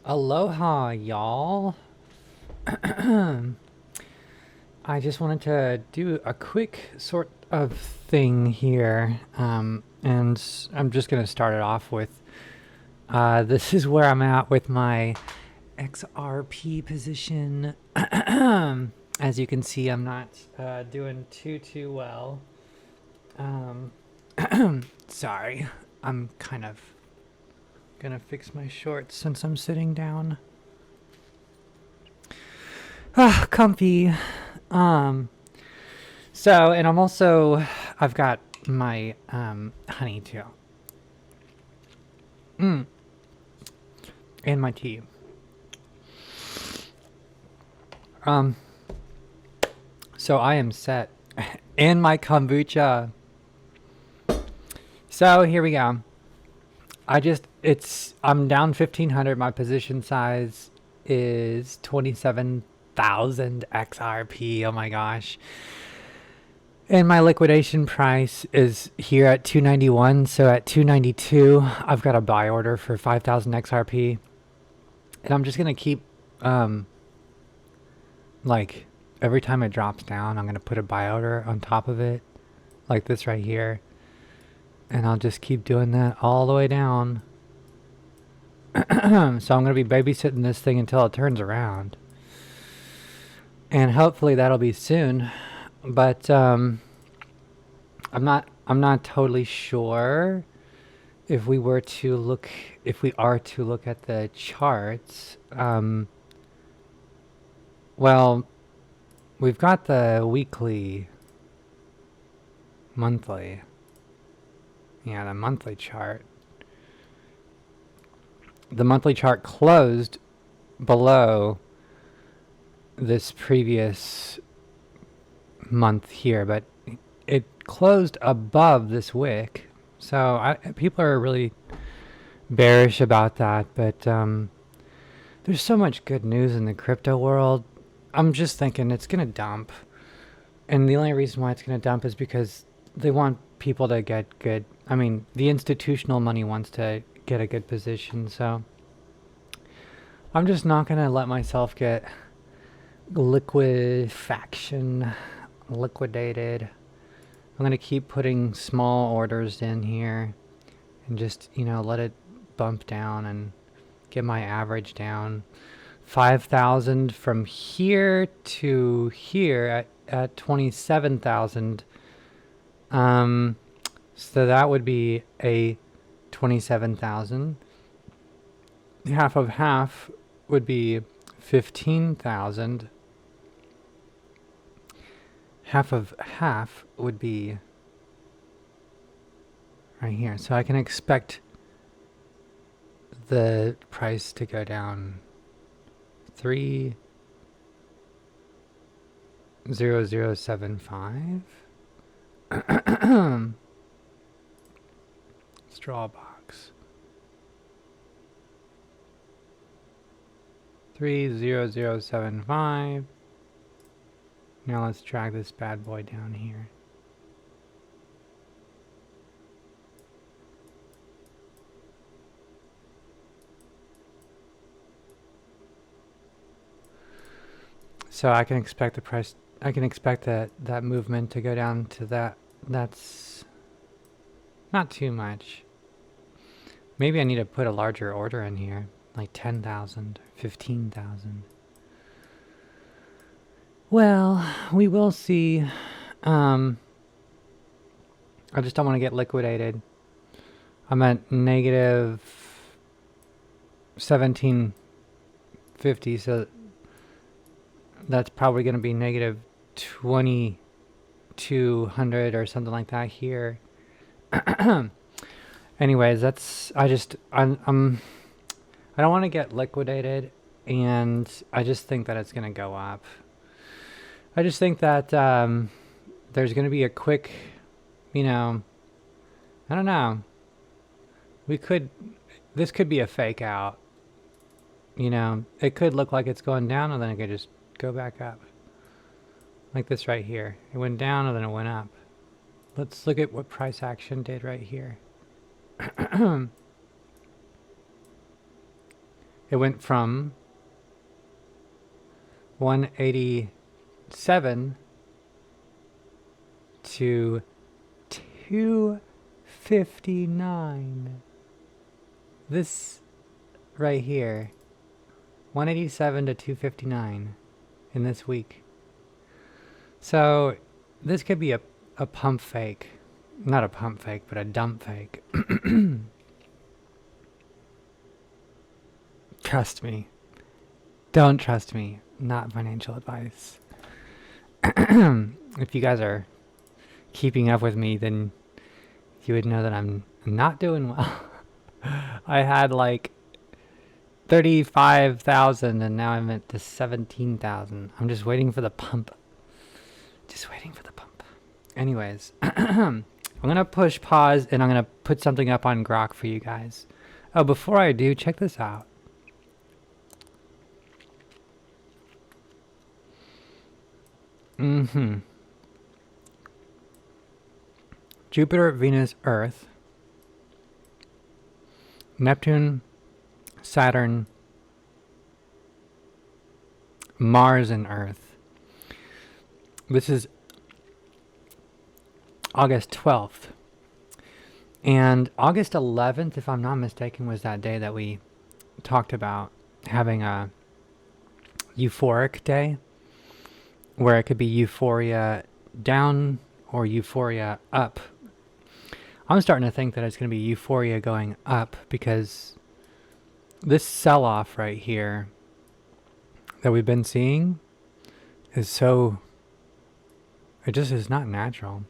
Aloha, y'all. I just wanted to do a quick sort of thing here. And I'm just going to start it off with this is where I'm at with my XRP position. As you can see, I'm not doing too well. Um, sorry, I'm kind of gonna fix my shorts since I'm sitting down. Ah, comfy. Um, so, and I've got my honey too, and my tea. Um, so I am set, and my kombucha. So here we go. I'm down 1,500. My position size is 27,000 XRP. Oh my gosh. And my liquidation price is here at 291. So at 292, I've got a buy order for 5,000 XRP. And I'm just going to keep, like, every time it drops down, I'm going to put a buy order on top of it, like this right here. And I'll just keep doing that all the way down. So I'm going to be babysitting this thing until it turns around. And hopefully that'll be soon. But I'm not totally sure if we are to look at the charts. Well, we've got the weekly, monthly. Yeah, the monthly chart. The monthly chart closed below this previous month here, but it closed above this wick. So people are really bearish about that, but there's so much good news in the crypto world. I'm just thinking it's going to dump. And the only reason why it's going to dump is because they want people to get good. I mean, the institutional money wants to get a good position, so I'm just not going to let myself get liquidated. I'm going to keep putting small orders in here and just, let it bump down and get my average down. 5,000 from here to here at 27,000. So that would be a 27,000. Half of half would be 15,000. Half of half would be right here. So I can expect the price to go down 30075. Straw box. 30075. Now let's drag this bad boy down here. So I can expect the price, I can expect that movement to go down to that. That's not too much. Maybe I need to put a larger order in here, like 10,000, 15,000. Well, we will see. I just don't want to get liquidated. I'm at negative 1750, so that's probably going to be negative 2200 or something like that here. Anyways, I don't want to get liquidated, and I just think that it's going to go up. I just think that there's going to be a quick, I don't know. This could be a fake out. It could look like it's going down, and then it could just go back up. Like this right here. It went down, and then it went up. Let's look at what price action did right here. It went from 187 to 259. This right here, 187 to 259 in this week. So this could be a pump fake. Not a pump fake, but a dump fake. Trust me. Don't trust me. Not financial advice. If you guys are keeping up with me, then you would know that I'm not doing well. I had like 35,000 and now I'm at the 17,000. I'm just waiting for the pump. Just waiting for the pump. Anyways, I'm going to push pause and I'm going to put something up on Grok for you guys. Oh, before I do, check this out. Jupiter, Venus, Earth, Neptune, Saturn, Mars, and Earth. This is August 12th. And August 11th, if I'm not mistaken, was that day that we talked about having a euphoric day, where it could be euphoria down or euphoria up. I'm starting to think that it's going to be euphoria going up, because this sell-off right here that we've been seeing is so... it just is not natural.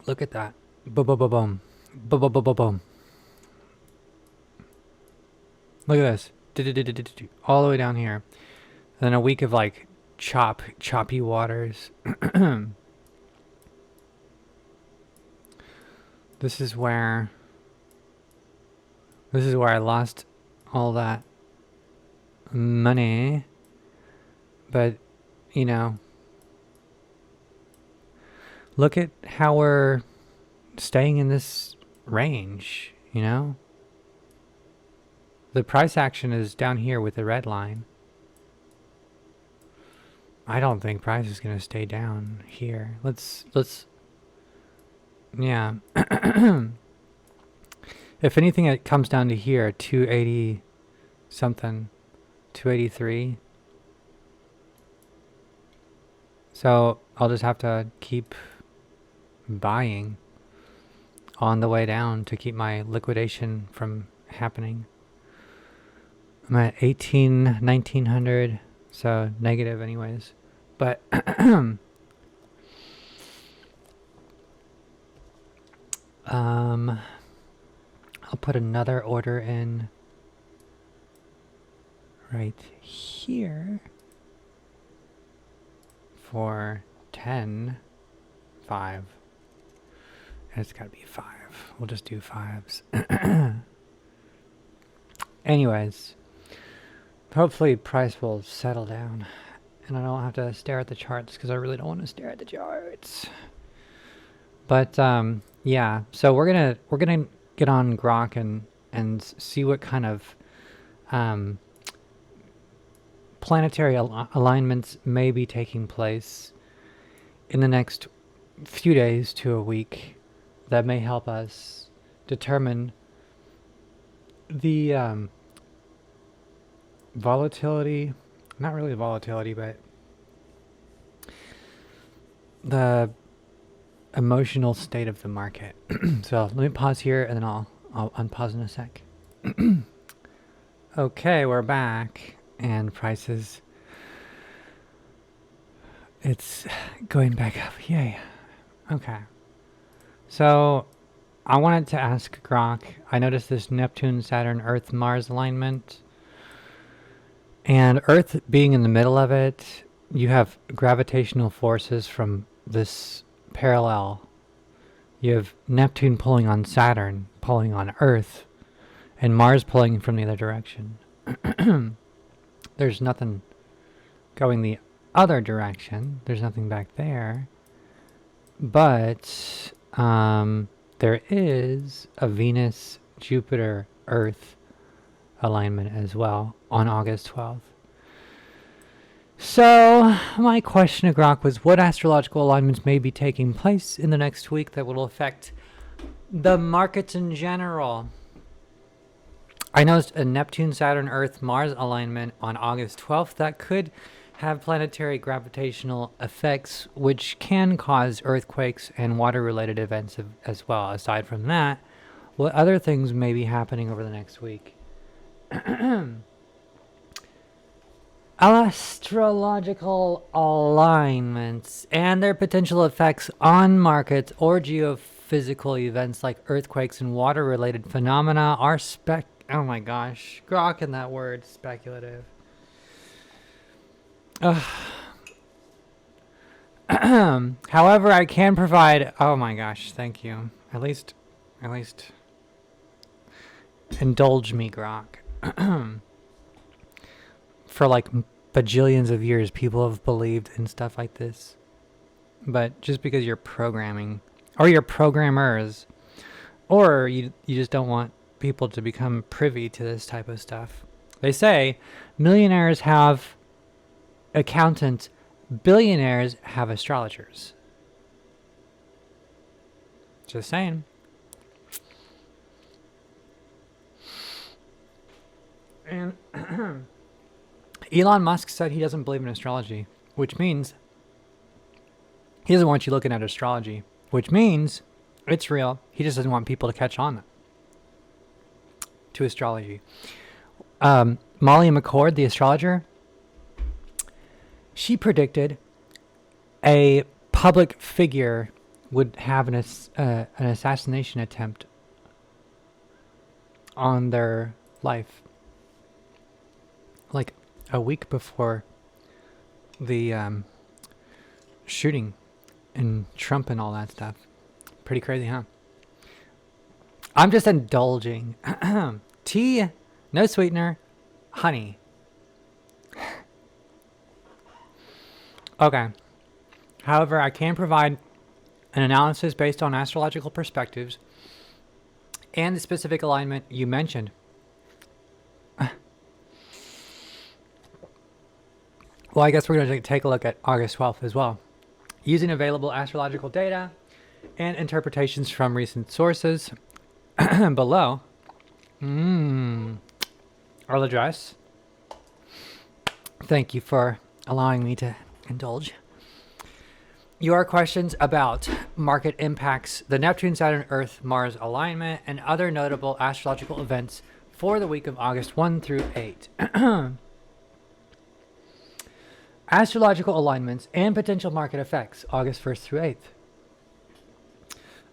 Look at that. Boom, boom, boom, boom. Boom, boom, boom, boom, boom. Look at this. All the way down here. And then a week of like choppy waters. This is where I lost all that money. But, you know, look at how we're staying in this range, you know? The price action is down here with the red line. I don't think price is going to stay down here. Let's yeah. If anything, it comes down to here, 280 something, 283. So I'll just have to keep buying on the way down to keep my liquidation from happening. I'm at 1900, so negative anyways. But I'll put another order in right here for 10, 5. And it's got to be 5. We'll just do 5s. Anyways, hopefully price will settle down and I don't have to stare at the charts, because I really don't want to stare at the charts. But yeah, so we're gonna get on Grok and see what kind of planetary alignments may be taking place in the next few days to a week that may help us determine the volatility, not really volatility, but the emotional state of the market. So let me pause here and then I'll unpause in a sec. Okay, we're back and prices, it's going back up. Yay. Okay. So I wanted to ask Grok, I noticed this Neptune, Saturn, Earth, Mars alignment. And Earth being in the middle of it, you have gravitational forces from this parallel. You have Neptune pulling on Saturn, pulling on Earth, and Mars pulling from the other direction. There's nothing going the other direction. There's nothing back there. But there is a Venus Jupiter Earth alignment as well on August 12th. So my question to Grok was, what astrological alignments may be taking place in the next week that will affect the markets in general? I noticed a Neptune, Saturn, Earth, Mars alignment on August 12th that could have planetary gravitational effects, which can cause earthquakes and water-related events as well. Aside from that, what other things may be happening over the next week? Astrological alignments and their potential effects on markets or geophysical events like earthquakes and water-related phenomena are oh my gosh, grok in that word, speculative. However, I can provide, oh my gosh, thank you. At least indulge me, grok. For like bajillions of years, people have believed in stuff like this. But just because you're programming, or you're programmers, or you just don't want people to become privy to this type of stuff. They say millionaires have accountants, billionaires have astrologers. Just saying. And Elon Musk said he doesn't believe in astrology, which means he doesn't want you looking at astrology, which means it's real. He just doesn't want people to catch on to astrology. Molly McCord, the astrologer, she predicted a public figure would have an assassination attempt on their life, like a week before the shooting and Trump and all that stuff. Pretty crazy, huh? I'm just indulging. Tea, no sweetener, honey. Okay. However, I can provide an analysis based on astrological perspectives and the specific alignment you mentioned. Well, I guess we're going to take a look at August 12th as well. Using available astrological data and interpretations from recent sources below. Arla Dress, thank you for allowing me to indulge. Your questions about market impacts, the Neptune, Saturn, Earth, Mars alignment, and other notable astrological events for the week of August 1 through 8. Astrological alignments and potential market effects, August 1st through 8th.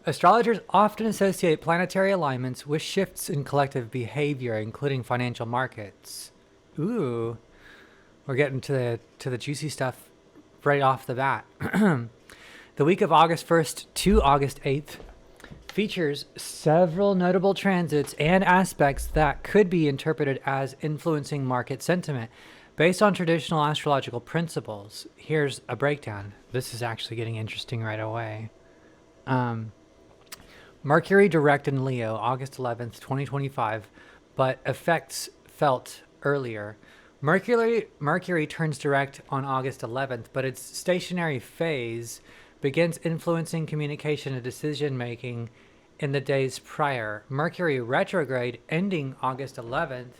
Astrologers often associate planetary alignments with shifts in collective behavior, including financial markets. Ooh, we're getting to the juicy stuff right off the bat. The week of August 1st to August 8th features several notable transits and aspects that could be interpreted as influencing market sentiment. Based on traditional astrological principles, here's a breakdown. This is actually getting interesting right away. Mercury direct in Leo, August 11th, 2025, but effects felt earlier. Mercury turns direct on August 11th, but its stationary phase begins influencing communication and decision-making in the days prior. Mercury retrograde ending August 11th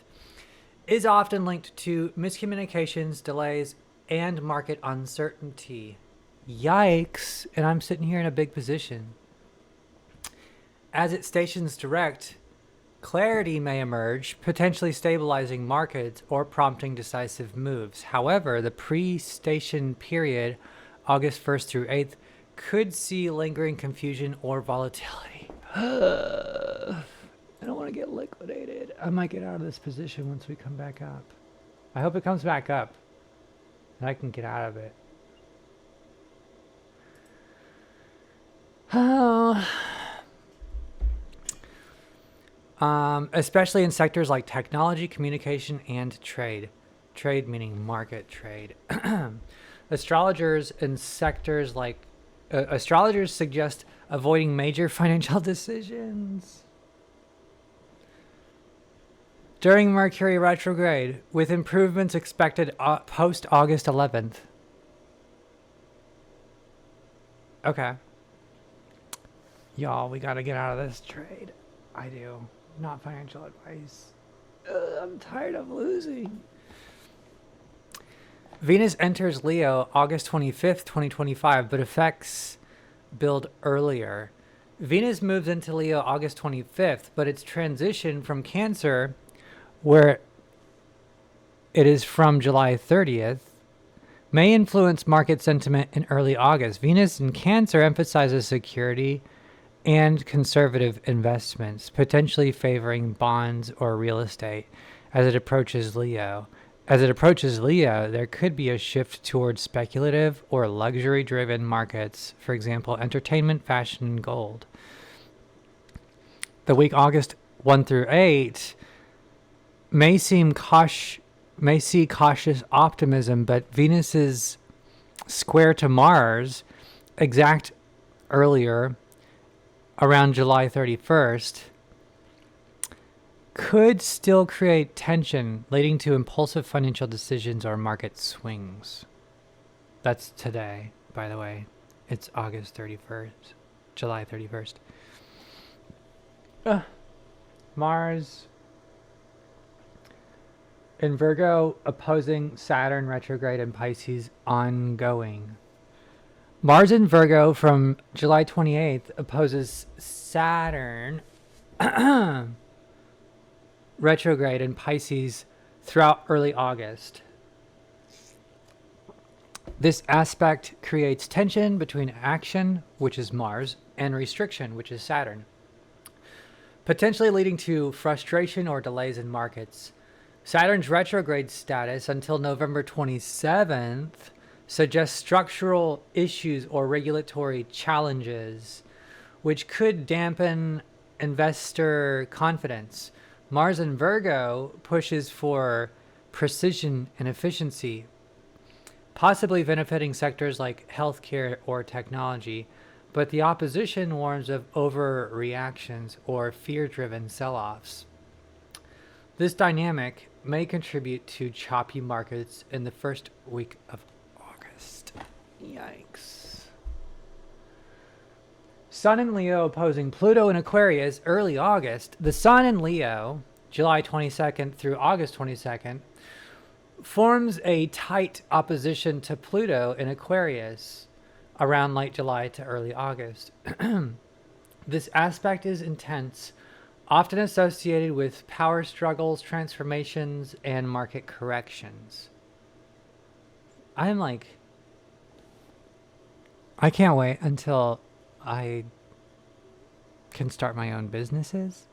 is often linked to miscommunications, delays, and market uncertainty. Yikes, and I'm sitting here in a big position. As it stations direct, clarity may emerge, potentially stabilizing markets or prompting decisive moves. However, the pre-station period, August 1st through 8th, could see lingering confusion or volatility. I don't want to get liquidated. I might get out of this position once we come back up. I hope it comes back up and I can get out of it. Especially in sectors like technology, communication, and trade. Trade meaning market trade. Astrologers in sectors like astrologers suggest avoiding major financial decisions. during Mercury retrograde, with improvements expected post August 11th. Okay. Y'all, we gotta get out of this trade. I do. Not financial advice. I'm tired of losing. Venus enters Leo August 25th, 2025, but effects build earlier. Venus moves into Leo August 25th, but its transition from Cancer, where it is from July 30th, may influence market sentiment in early August. Venus in Cancer emphasizes security and conservative investments, potentially favoring bonds or real estate as it approaches Leo. As it approaches Leo, there could be a shift towards speculative or luxury-driven markets, for example, entertainment, fashion, and gold. The week August 1 through 8 may see cautious optimism, but Venus's square to Mars, exact earlier, around July 31st, could still create tension, leading to impulsive financial decisions or market swings. That's today, by the way. It's August 31st, July 31st. Mars in Virgo opposing Saturn retrograde in Pisces ongoing. Mars in Virgo from July 28th opposes Saturn retrograde in Pisces throughout early August. This aspect creates tension between action, which is Mars, and restriction, which is Saturn, potentially leading to frustration or delays in markets. Saturn's retrograde status until November 27th suggests structural issues or regulatory challenges, which could dampen investor confidence. Mars in Virgo pushes for precision and efficiency, possibly benefiting sectors like healthcare or technology, but the opposition warns of overreactions or fear-driven sell-offs. This dynamic may contribute to choppy markets in the first week of August. Yikes. Sun in Leo opposing Pluto in Aquarius early August. The Sun in Leo, July 22nd through August 22nd, forms a tight opposition to Pluto in Aquarius around late July to early August. This aspect is intense, often associated with power struggles, transformations, and market corrections. I can't wait until I can start my own businesses,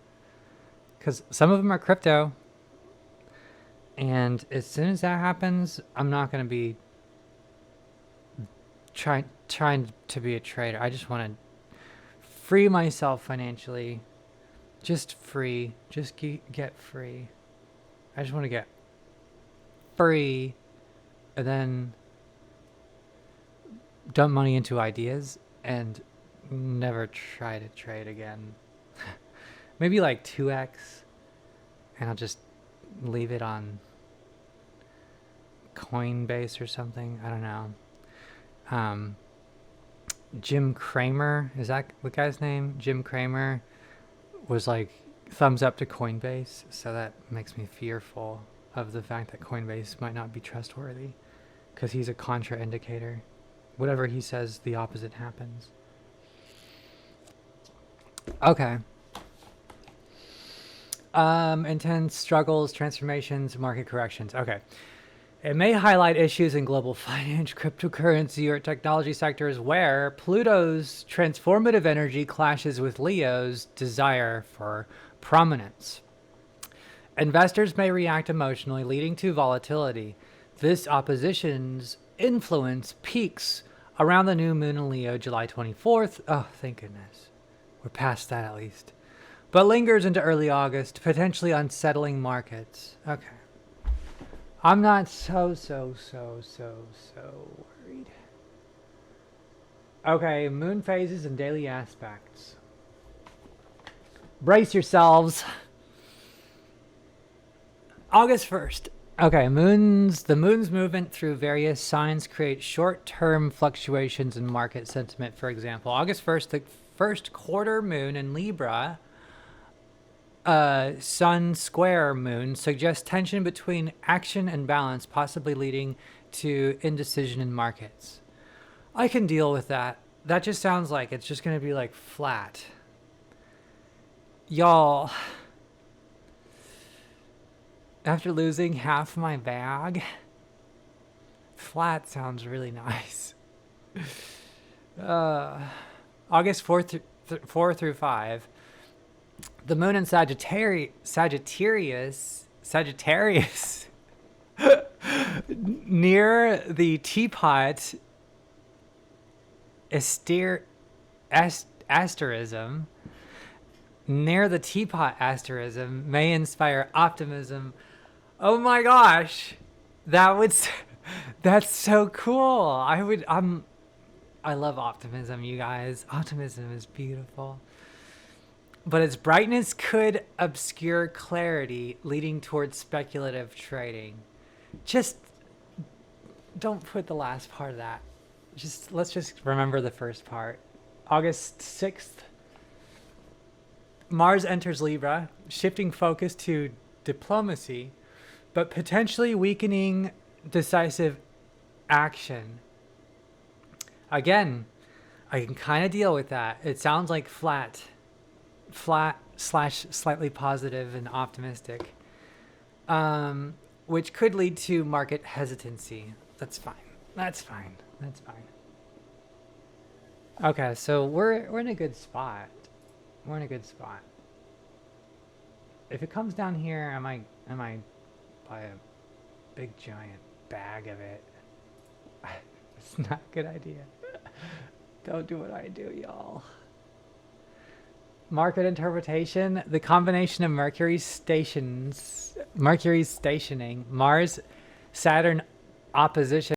because some of them are crypto, and as soon as that happens, I'm not going to be trying to be a trader. I just want to free myself financially, just get free. I just want to get free, and then dump money into ideas and never try to trade again. Maybe like 2x, and I'll just leave it on Coinbase or something. I don't know. Jim Cramer, is that the guy's name? Jim Cramer was like thumbs up to Coinbase, so that makes me fearful of the fact that Coinbase might not be trustworthy, because he's a contraindicator. Whatever he says, the opposite happens. Okay. Intense struggles, transformations, market corrections. Okay. It may highlight issues in global finance, cryptocurrency, or technology sectors where Pluto's transformative energy clashes with Leo's desire for prominence. Investors may react emotionally, leading to volatility. This opposition's influence peaks around the new moon in Leo, July 24th. Oh, thank goodness. We're past that at least. But lingers into early August, potentially unsettling markets. Okay. I'm not so worried. Okay, moon phases and daily aspects. Brace yourselves. August 1st. Okay, the moon's movement through various signs creates short-term fluctuations in market sentiment. For example, August 1st, the first quarter moon in Libra, sun square moon, suggests tension between action and balance, possibly leading to indecision in markets. I can deal with that. That just sounds like it's just going to be like flat. Y'all, after losing half my bag, flat sounds really nice. August 4 through 5. The moon in Sagittarius near the teapot asterism may inspire optimism. Oh my gosh, that's so cool. I love optimism, you guys. Optimism is beautiful. But its brightness could obscure clarity, leading towards speculative trading. Just don't put the last part of that. Let's just remember the first part. August 6th, Mars enters Libra, shifting focus to diplomacy, but potentially weakening decisive action. Again, I can kind of deal with that. It sounds like flat / slightly positive and optimistic, which could lead to market hesitancy. That's fine. Okay, so we're in a good spot. If it comes down here, I might buy a big giant bag of it. It's not a good idea. Don't do what I do, y'all. Market interpretation: the combination of Mercury's stationing, Mars Saturn opposition